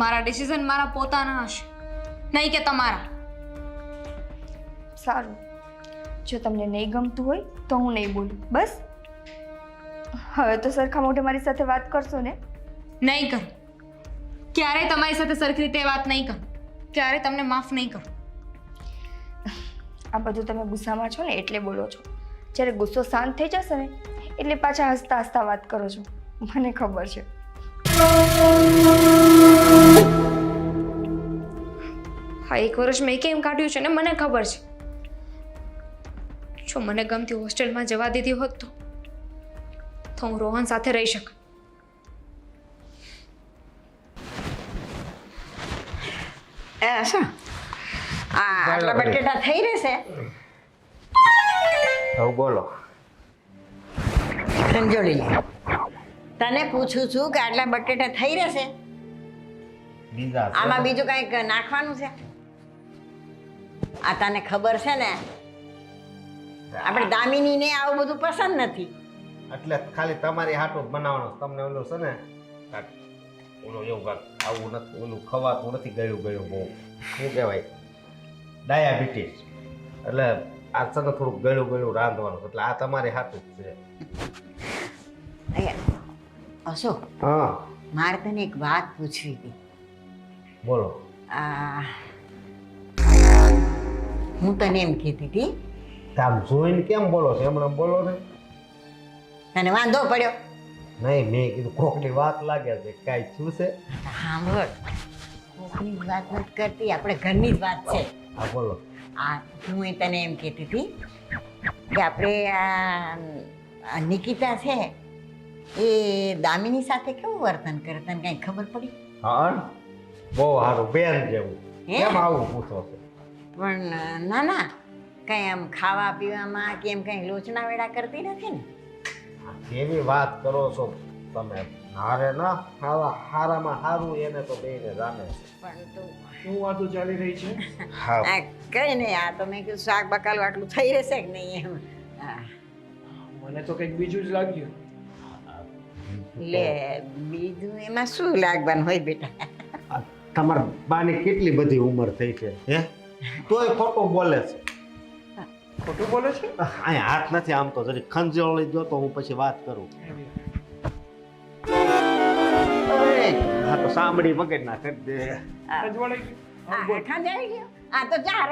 મારા ડિસિઝન મારા પોતાના હશે, નહીં કે તમારા. સારું, જો તમને નહીં ગમતું હોય તો હું નહીં બોલું, બસ. હવે તો સરખા મોઢે મારી સાથે વાત કરશો ને? નહીં કરું. ક્યારેય તમારી સાથે સરખી રીતે વાત નહીં કરું. ક્યારેય તમને માફ નહીં કરું. આ બધું તમે ગુસ્સામાં છો ને એટલે બોલો છો. જ્યારે ગુસ્સો શાંત થઈ જશે ને એટલે પાછા હસતા હસતા વાત કરો છો, મને ખબર છે. હા, 1 વર્ષ મેં કેમ કાઢ્યું છે ને મને ખબર છે. જો મને ગમતી હોસ્ટેલમાં જવા દીધી હોત તો હું રોહન સાથે રહી શક. શું આટલા બટેટા થઈ રહેશે? હવે બોલો. સંજોડી લે. તને પૂછું છું કે આટલા બટેટા થઈ રહેશે? બીજા આમાં બીજું કંઈક નાખવાનું છે? આ તને ખબર છે ને આપણે દામિનીને આવું બધું પસંદ નથી. એટલે ખાલી તમારી હાટું જ બનાવવાનું. તમને ઓલું છે ને કાંઈક ઓલું એવું કાંઈક આવું નથી, ઓલું ખવાતું નથી, ગળ્યું બહુ શું કહેવાય, ડાયાબિટીસ. એટલે આ છે ને થોડુંક ગળ્યું રાંધવાનું, એટલે આ તમારી હાટું જ છે. અશોક, હા મારે તને એક વાત પૂછવી હતી. બોલો. હું તને એમ કહેતી હતી, આમ જોઈને કેમ બોલો છો? એમણે બોલો ને. તને વાંધો પડ્યો? નહીં, મેં કીધું કોકની વાત લાગે છે, કાંઈ શું છે? સાંભળ, કોકની જ વાત નથી કરતી, આપણે ઘરની જ વાત છે. હા બોલો. હું તને એમ કહેતી હતી કે આપણે આ નિકિતા છે એ દામિની સાથે કેવું વર્તન કરે, તને કાંઈ ખબર પડી? હા, બહુ સારું, બેન જેવું. હે? કેમ આવું પૂછો છો? પણ ના કંઈ આમ ખાવા પીવામાં કે એમ કંઈ લોચના વેડા કરતી નથી ને? કેવી વાત કરો છો તમે? હારે ના ખાવા હારામાં હારું એને તો બેને જાણે છે. પણ તું શું વાતો ચાલી રહી છે? હા કઈ નહીં, આ તો મેં કીધું શાક બકાલું આટલું થઈ રહેશે કે નહીં એમ. મને તો કંઈક બીજું જ લાગ્યું. લે, બીજું એમાં શું લાગવાનું હોય બેટા? તમારા બાની કેટલી બધી ઉંમર થઈ છે હે, તોય ખોટું બોલે છે. ખોટું બોલે છે? અહીંયા હાથ નથી, આમ તો જરી ખંજોળી જો તો હું પછી વાત કરું. હા તો સાંભળી વગર ના કરી દે. રજવાડાઈ ગયું. ખંજાઈ ગયો? આ તો જા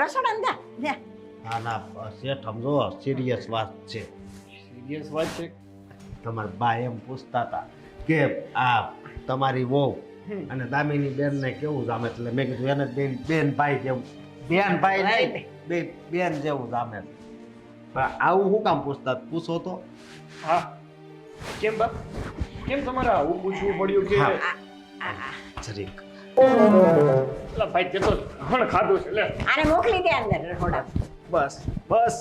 રસોડામાં જા. ના ના શેઠ સમજો, સિરિયસ વાત છે. સિરિયસ વાત છે. તમારા બા એમ પૂછતા હતા કે આ તમારી વહુ અને દામિની બેન ને કેવું જામે, એટલે મેં કીધું એને બેન ભાઈ જેવું. બેન ભાઈ નહીં, બેન જેવું જામે. પણ આવું શું કામ પૂછતા? પૂછો તો. હા, કેમ બાપ? કેમ તમારે આવું પૂછવું પડ્યું કે જરીક પેલા ભાઈ તે તો ઘણ ખાધું છે. લે આને મોકલી દે અંદર રસોડામાં. બસ બસ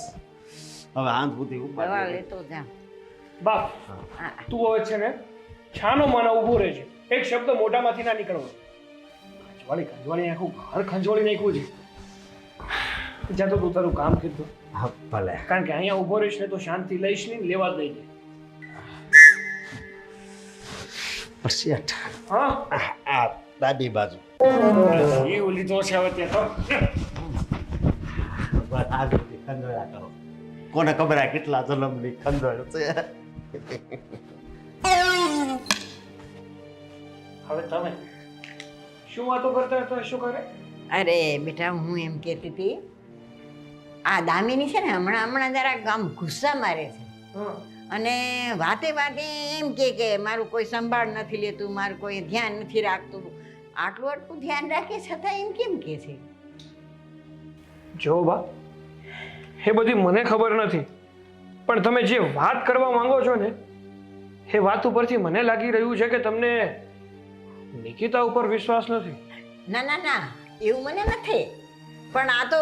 હવે હાથ બુદ્ધિ દવા ઉપર લેતો જા. બાપ, તું હવે છે ને છાનો માનો ઊભો રહે છે, એક શબ્દ મોઢામાંથી ના નીકળવો. ખંજવાળી આખું ઘર ખંજવાળી નાખ્યું છે. જા તો તું તારું કામ કીધું. હા ભલે. કારણ કે અહીંયા ઊભો રહીશ ને તો શાંતિ લઈશ નહીં, લેવા જ નહીં. શેઠ હા, આ ડાબી બાજુ એ ઓલી તો છે હવે તે તો. બસ આ બધી ખંજોળા કરો. કોને ખબર આ કેટલા જન્મની ખંજોળ છે. હવે તમે શું વાતો કરતા હતા? શું કરે? અરે બેટા, હું એમ કહેતી હતી આ દામિની છે ને હમણાં જરાક આમ ગુસ્સા મારે છે અને વાતે એમ કે મારું કોઈ સંભાળ નથી લેતું, મારું કોઈ ધ્યાન નથી રાખતું. આટલું ધ્યાન રાખે છતાં એમ કેમ કે છે? જો બા, એ બધી મને ખબર નથી, પણ તમે જે વાત કરવા માંગો છો ને એ વાત ઉપરથી મને લાગી રહ્યું છે કે તમને નિકિતા ઉપર વિશ્વાસ નથી. ના એવું મને નથી, પણ આ તો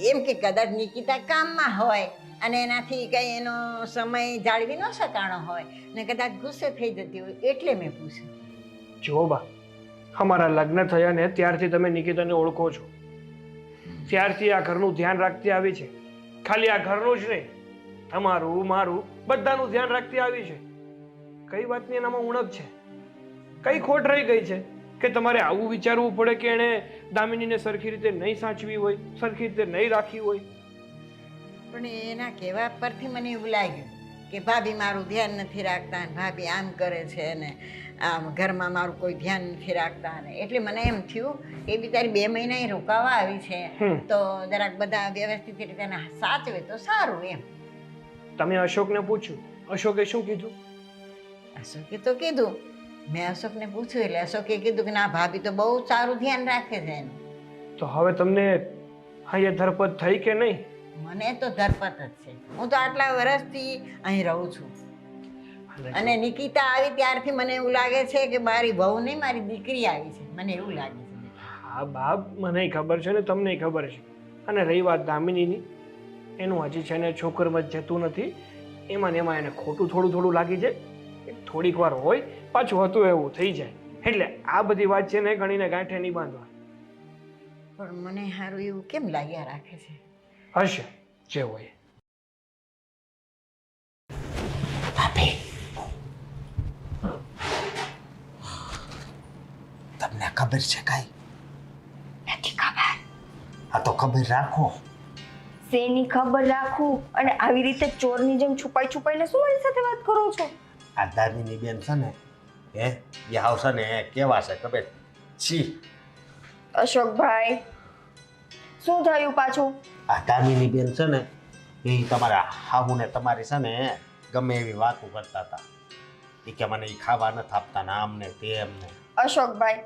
એમ કે કદાચ નિકિતા કામમાં હોય અને એનાથી કંઈ એનો સમય જાળવી ન શકાણો હોય ને કદાચ ગુસ્સે થઈ જતી હોય એટલે મેં પૂછ્યું. જો બા, અમારા લગ્ન થયા ને ત્યારથી તમે નિકિતાને ઓળખો છો, ત્યારથી આ ઘરનું ધ્યાન રાખતી આવી છે. ખાલી આ ઘરનું જ નહીં, તમારું મારું બધાનું ધ્યાન રાખતી આવી છે. કઈ વાતની એનામાં ઉણપ છે? કઈ ખોટ રહી ગઈ છે કે તમારે આવું વિચારવું પડે કે એણે દામિનીને સરખી રીતે નહીં સાચવી હોય, સરખી રીતે નહીં રાખી હોય? પણ એના કહેવા પરથી મને એવું લાગ્યું કે ભાભી મારું ધ્યાન નથી રાખતા ને ભાભી આમ કરે છે ને આમ ઘરમાં મારું કોઈ ધ્યાન નથી રાખતા ને એટલે મને એમ થયું કે બિચારી 2 મહિના રોકાવા આવી છે તો જરાક બધા વ્યવસ્થિત રીતે એને સાચવે તો સારું એમ. તમે અશોકને પૂછ્યું? અશોકે શું કીધું? અશોકે તો કીધું, મેં અશોકને પૂછ્યું એટલે અશોકે કીધું કે ના ભાભી તો બહુ સારું ધ્યાન રાખે છે એનું. તો હવે તમને અહીંયા ધરપત થઈ કે નહીં? મને તો ધરપત જ છે. હું તો આટલા વર્ષથી અહીં રહું છું અને નિકિતા આવી ત્યારથી મને એવું લાગે છે કે મારી વહુ નહીં મારી દીકરી આવી છે, મને એવું લાગે છે. હા બાપ, મને ખબર છે ને તમને ખબર છે. અને રહી વાત દામિનીની, એનું હજી છે ને છોકરમાં જતું નથી, એમાં ને એમાં એને ખોટું થોડું લાગી જાય, થોડીક વાર હોય પાછું હતું એવું થઈ જાય. એટલે આ બધી વાત છે ને ગણીને ગાંઠે નહીં બાંધવા. પણ મને સારું એવું કેમ લાગ્યા રાખે છે? હશે જે હોય. ભાભી, તમને ખબર છે કાંઈ? નથી ખબર. આ તો ખબર રાખો. શેની ખબર રાખું? અને આવી રીતે ચોરની જેમ છુપાઈને શું મારી સાથે વાત કરો છો? આ દામિની બેન છે ને એ આવશે ને કેવા છે ખબર? છી. અશોકભાઈ, શું થયું પાછું? આ દામિની બેન છે ને એ તમારા હાહુને તમારી છે ને ગમે એવી વાતો કરતા હતા. એ કે મને એ ખાવા નથી આપતા ને આમ ને તેમ ને. અશોકભાઈ,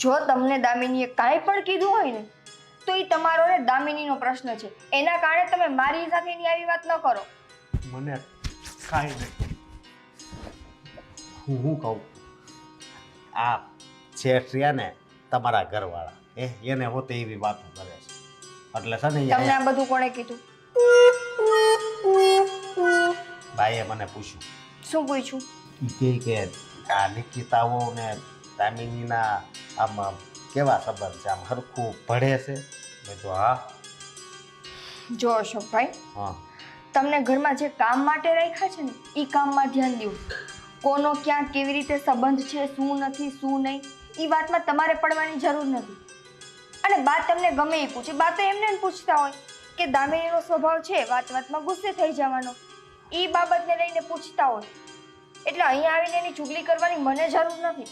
જો તમને દામિનીએ કાંઈ પણ કીધું હોય ને તો એ તમારો ને દામિનીનો પ્રશ્ન છે. એના કારણે તમે મારી સાથે એની આવી વાત ન કરો. મને કાંઈ નહીં. હું કહું, આ શેઠ રહ્યા ને તમારા ઘરવાળા એને હોતે એવી વાતો કરે છે એટલે છે ને તમને આ બધું કોણે કીધું? ભાઈએ મને પૂછ્યું. શું પૂછ્યું? એ કે આ નિકિતાઓ ને દામિનીના આમ કેવા સંબંધ છે, આમ હરખું ભળે છે? મેં તો હા. જો અશોકભાઈ, હા, તમને ઘરમાં જે કામ માટે રાખ્યા છે ને એ કામમાં ધ્યાન દેવું. કોનો ક્યાં કેવી રીતે સંબંધ છે, શું નથી શું નહીં, એ વાતમાં તમારે પડવાની જરૂર નથી. અને બા તમને ગમે એ પૂછે, બા તો એમને પૂછતા હોય કે દામિનીનો સ્વભાવ છે વાતમાં ગુસ્સે થઈ જવાનો, એ બાબતને લઈને પૂછતા હોય. એટલે અહીંયા આવીને એની ચુગલી કરવાની મને જરૂર નથી.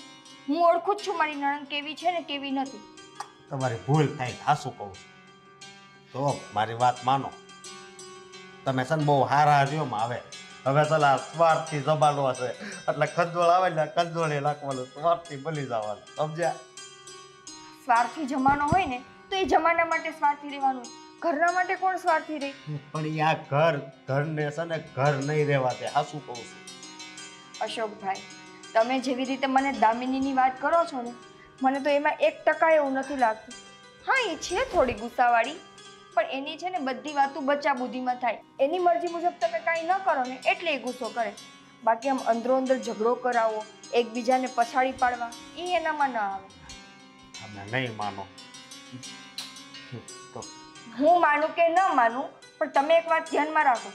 હું ઓળખું જ છું મારી નણંદ કેવી છે ને કેવી નથી. તમારી ભૂલ થાય, હાસું કહું તો મારી વાત માનો. તમે છે ને બહુ હારા રહ્યોમાં હવે ચલા સ્વાર્થથી જમાનો હશે એટલે ખંજોળ આવે ને ખંજોળે નાખવાનું, સ્વાર્થથી ભલી જવાનું, સમજ્યા? સ્વાર્થી જમાનો હોય ને તો એ જમાના માટે સ્વાર્થી રહેવાનું. ઘરના માટે કોણ સ્વાર્થી રહે? પણ આ ઘરને છે ને ઘર નહીં રહેવા દે, હાસું કહું છું. અશોકભાઈ, તમે જેવી રીતે મને દામિનીની વાત કરો છો ને મને તો એમાં 1% એવું નથી લાગતું. હા, એ છે થોડી ગુસ્સાવાળી, પણ એની છે ને બધી વાતો બચ્ચા બુદ્ધિમાં થાય. એની મરજી મુજબ તમે કાંઈ ન કરો ને એટલે એ ગુસ્સો કરે. બાકી આમ અંદરો અંદર ઝઘડો કરાવો, એકબીજાને પછાડી પાડવા, એ એનામાં ન આવે. તમે નહીં માનો તો હું માનું કે ન માનું, પણ તમે એક વાત ધ્યાનમાં રાખો,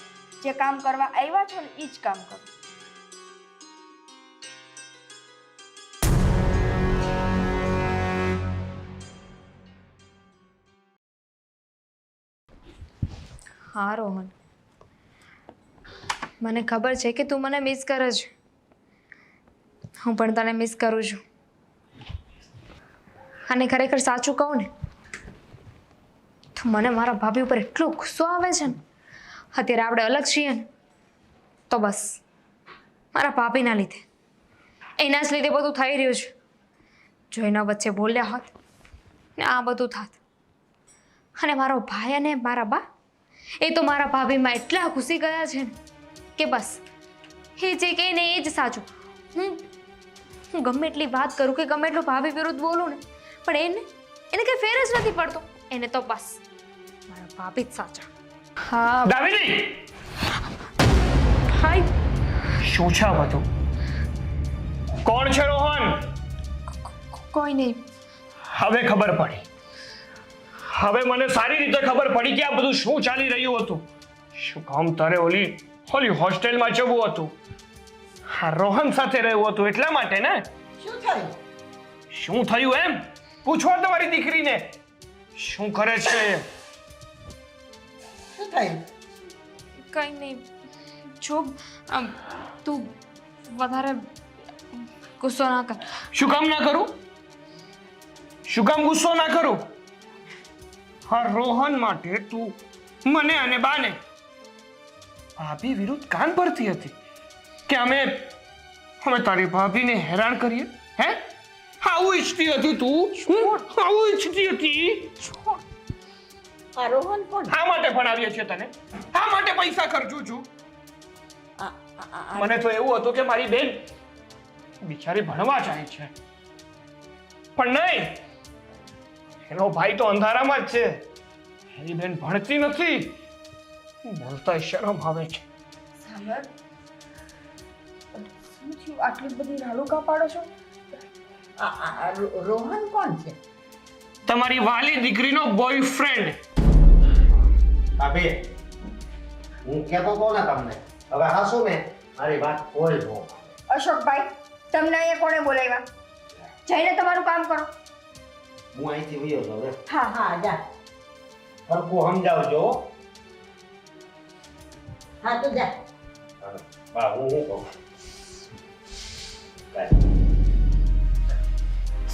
જે કામ કરવા આવ્યા છો ને એ જ કામ કરો. હા રોહન, મને ખબર છે કે તું મને મિસ કરે છે. હું પણ તને મિસ કરું છું. અને ખરેખર સાચું કહું ને તો મને મારા ભાભી ઉપર એટલો ગુસ્સો આવે છે ને. અત્યારે આપણે અલગ છીએ ને તો બસ મારા ભાભીના લીધે, એના જ લીધે બધું થઈ રહ્યું છે. જો એના વચ્ચે બોલ્યા હોત ને આ બધું થાત. અને મારો ભાઈ અને મારા બા એ તો મારા ભાભીમાં એટલા ઘૂસી ગયા છે ને કે બસ એ જે કહે ને એ જ સાચું. હું ગમે એટલી વાત કરું કે ગમે એટલું ભાભી વિરુદ્ધ બોલું ને પણ એને કંઈ ફેર જ નથી પડતો. એને તો બસ મારા ભાભી જ સાચા. હા દામિની, હાય. શું છે આ બધું? કોણ છે રોહન? કોઈ નહીં. હવે ખબર પડી. હવે મને સારી રીતે ખબર પડી કે આ બધું શું ચાલી રહ્યું હતું. શું કામ તારે ઓલી હોસ્ટેલમાં જવું હતું? હા, રોહન સાથે રહેવું હતું એટલા માટે ને? શું થયું? શું થયું એમ પૂછો તમારી દીકરીને. શું કરે છે? શું થયું? કંઈ નહીં. જો તું વધારે ગુસ્સો ના કર. શું કામ ના કરું? શું કામ ગુસ્સો ના કરું? હા, રોહન માટે તું મને અને બાને ભાભી વિરુદ્ધ કાન ભરતી હતી કે અમે તારી ભાભીને હેરાન કરીએ. હે, આવું ઈચ્છતી હતી તું? આવું ઈચ્છતી હતી? આ રોહન કોણ? શા માટે ભણાવીએ છીએ તને? શા માટે પૈસા ખર્ચું છું? મને તો એવું હતું કે મારી બેન બિચારી ભણવા જાય છે, પણ નહીં, એનો ભાઈ તો અંધારામાં જ છે. એની બેન ભણતી નથી. બોલતા શરમ આવે છે. સાગર, શું થયું? આટલી બધી રાડું કા પાડો છો? રોહન કોણ છે? તમારી વાલી દીકરીનો બોયફ્રેન્ડ. ભાભી, હું કહેતો હતો ને તમને, હવે હાસો ને મારી વાત કોઈ ન. અશોકભાઈ, તમને અહીંયા કોણે બોલાવ્યા? જઈને તમારું કામ કરો. હું અહીંથી વયો છું હવે. હા હા જા. સરખું સમજાવજો. હા તું જા. બા, હું કહું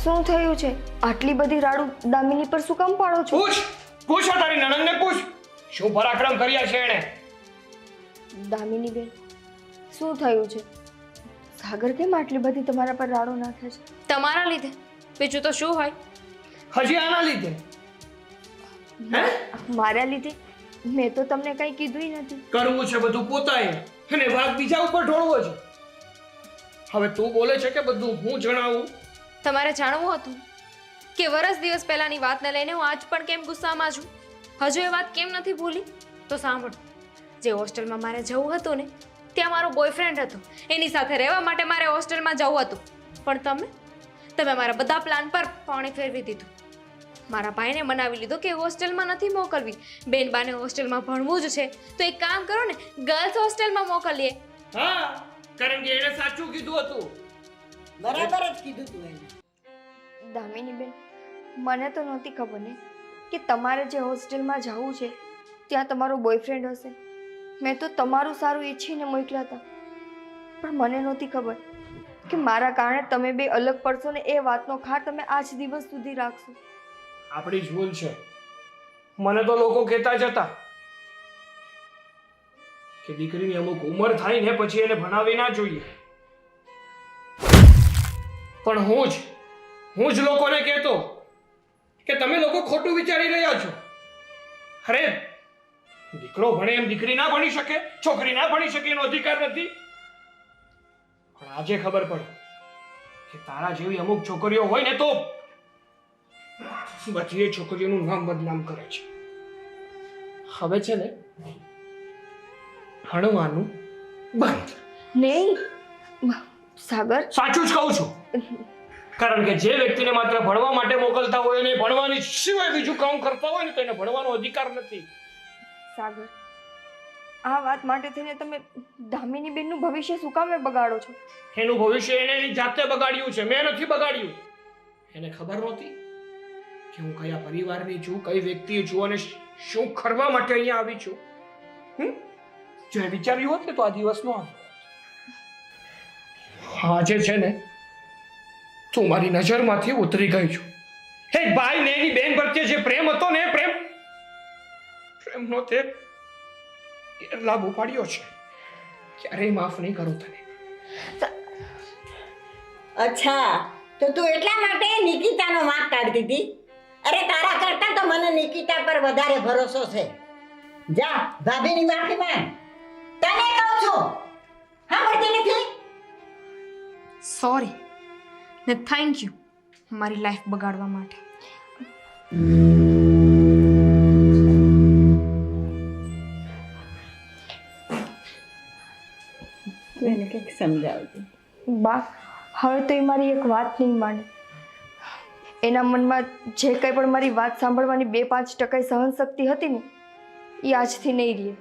શું થયું છે? આટલી બધી રાડું દામિની પર શું કામ પાડો છો? પૂછ તારી નણંદને પૂછ, શું પરાક્રમ કર્યા છે એણે. દામિની બેન, શું થયું છે? સાગર કેમ આટલી બધી તમારા પર રાડો નાખે છે? તમારા લીધે, બીજું તો શું હોય? હજી આના લીધે? હે, મારા લીધે? મેં તો તમને કંઈ કીધું નથી. કરવું છે બધું પોતાએ અને વાત બીજા ઉપર ઢોળવો છે. હવે તું બોલે છે કે બધું હું જણાવું? તમારે જાણવું હતું કે વર્ષ દિવસ પહેલાની વાતને લઈને હું આજ પણ કેમ ગુસ્સામાં છું? હજુ એ વાત કેમ નથી ભૂલી? તો સાંભળ, જે હોસ્ટેલમાં મારે જવું હતું ને ત્યાં મારો બોયફ્રેન્ડ હતો. એની સાથે રહેવા માટે મારે હોસ્ટેલમાં જવું હતું, પણ તમે મારા બધા પ્લાન પર પાણી ફેરવી દીધું. મારા ભાઈને મનાવી લીધો કે હોસ્ટેલમાં નથી મોકલવી, બેનબાને હોસ્ટેલમાં ભણવું જ છે તો એક કામ કરો ને, ગર્લ્સ હોસ્ટેલમાં મોકલીએ. હા, કારણ કે એણે સાચું કીધું હતું. બરાબર જ કીધું તું એને. દામિની બેન, મને તો નહોતી ખબર ને કે તમારે જે હોસ્ટેલમાં જવું છે ત્યાં તમારો બોયફ્રેન્ડ હશે. મેં તો તમારું સારું ઈચ્છીને મોકલ્યા હતા, પણ મને નહોતી ખબર કે મારા કારણે તમે બે અલગ પડશો ને એ વાતનો ખાર તમે આજ દિવસ સુધી રાખશો. આપણી જ ભૂલ છે. મને તો લોકો કહેતા જ હતા કે દીકરીની અમુક ઉંમર થાય ને પછી એને ભણાવી ના જોઈએ, પણ હું જ લોકોને કહેતો કે તમે લોકો ખોટું વિચારી રહ્યા છો. અરે, દીકરો ભણે એમ દીકરી ના ભણી શકે, છોકરી ના ભણી શકે એનો અધિકાર નથી. પણ આજે ખબર પડે કે તારા જેવી અમુક છોકરીઓ હોય ને તો બધી એ છોકરીઓનું નામ બદનામ કરે છે. હવે છે ને ભણવાનું બંધ. નહીં સાગર, સાચું જ કહું છું, કારણ કે જે વ્યક્તિને માત્ર ભણવા માટે મોકલતા હોય અને ભણવાની સિવાય બીજું કામ કરતા હોય ને તો એને ભણવાનો અધિકાર નથી. સાગર, આ વાત માટે થઈને તમે દામિની બેનનું ભવિષ્ય શું કામે બગાડો છો? એનું ભવિષ્ય એને એની જાતે બગાડ્યું છે, મેં નથી બગાડ્યું. એને ખબર નહોતી કે હું કયા પરિવારની છું, કઈ વ્યક્તિ છું અને શું કરવા માટે અહીંયા આવી છું. જો એ વિચાર્યું હોત ને તો આ દિવસ નો આવ્યો. આજે છે ને તું મારી નજરમાંથી ઉતરી ગઈ છું. હે ભાઈ ને એની બેન પ્રત્યે જે પ્રેમ હતો ને, પ્રેમ પ્રેમનો તે ગેરલાભ ઉપાડ્યો છે. ક્યારેય માફ નહીં કરું તને. અચ્છા, તો તું એટલા માટે નિકિતાનો વાંક કાઢતી હતી? અરે તારા કરતા તો મને નિકિતા પર વધારે ભરોસો છે. જા ભાભીની માફી માંગ. તને કહું છું, સાંભળતી નથી? સોરી ને થેન્ક યુ મારી લાઈફ બગાડવા માટે. તું એને કંઈક સમજાવજે. બા હવે તો એ મારી એક વાત નહીં માને. એના મનમાં જે કંઈ પણ મારી વાત સાંભળવાની 2-5% સહનશક્તિ હતી ને એ આજથી નહીં રહે.